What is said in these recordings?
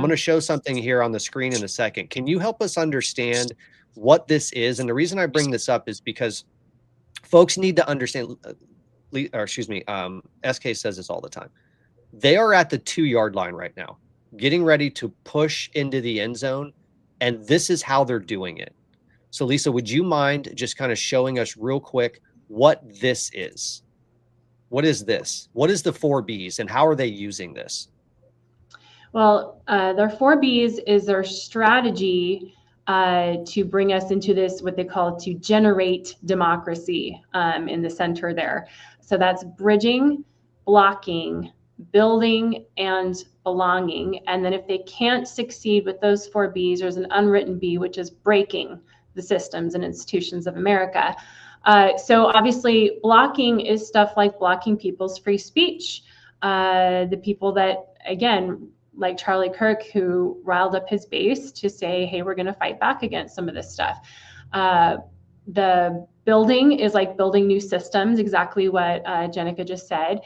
I'm going to show something here on the screen in a second. Can you help us understand what this is? And the reason I bring this up is because folks need to understand, or excuse me, SK says this all the time. They are at the 2-yard line right now, getting ready to push into the end zone. And this is how they're doing it. So Lisa, would you mind just kind of showing us real quick what this is? What is this? What is the 4Bs and how are they using this? Well, their 4Bs is their strategy to bring us into this, what they call to generate democracy in the center there. So that's bridging, blocking, building, and belonging. And then if they can't succeed with those 4Bs, there's an unwritten B, which is breaking the systems and institutions of America. So obviously blocking is stuff like blocking people's free speech. The people that, again, like Charlie Kirk, who riled up his base to say, hey, we're going to fight back against some of this stuff. The building is like building new systems, exactly what Jenica just said,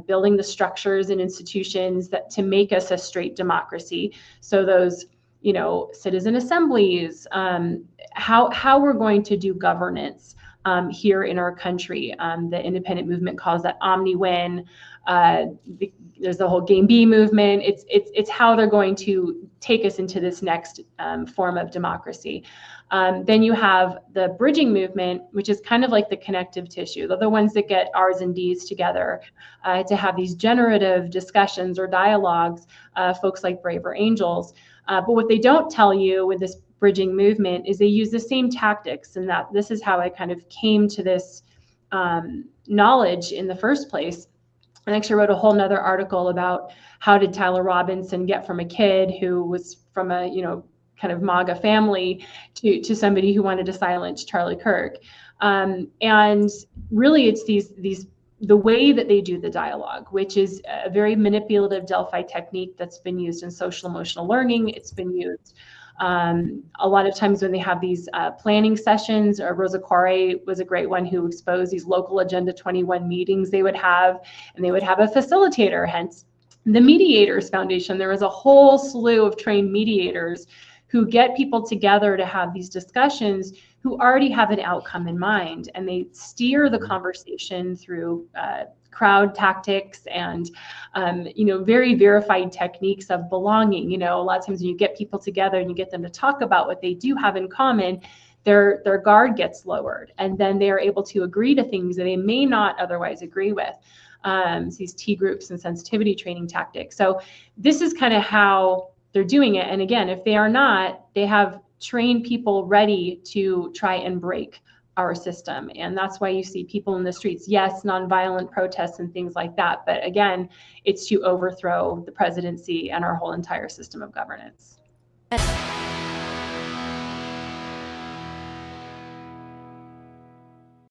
building the structures and institutions that to make us a straight democracy. So those, citizen assemblies, how we're going to do governance here in our country. The independent movement calls that omni-win. There's the whole Game B movement. It's how they're going to take us into this next form of democracy. Then you have the bridging movement, which is kind of like the connective tissue. They're the ones that get R's and D's together to have these generative discussions or dialogues, folks like Braver Angels. But what they don't tell you with this bridging movement is they use the same tactics, and that this is how I kind of came to this knowledge in the first place. I actually wrote a whole nother article about how did Tyler Robinson get from a kid who was from a, kind of MAGA family to somebody who wanted to silence Charlie Kirk. And really it's the way that they do the dialogue, which is a very manipulative Delphi technique that's been used in social emotional learning. It's been used a lot of times when they have these planning sessions. Rosa Koire was a great one who exposed these local Agenda 21 meetings they would have, and they would have a facilitator, hence the Mediators Foundation. There was a whole slew of trained mediators who get people together to have these discussions who already have an outcome in mind, and they steer the conversation through crowd tactics and very verified techniques of belonging. A lot of times when you get people together and you get them to talk about what they do have in common, their guard gets lowered, and then they are able to agree to things that they may not otherwise agree with. These T groups and sensitivity training tactics. So this is kind of how they're doing it. And again, if they are not, they have trained people ready to try and break our system. And that's why you see people in the streets, yes, nonviolent protests and things like that. But again, it's to overthrow the presidency and our whole entire system of governance.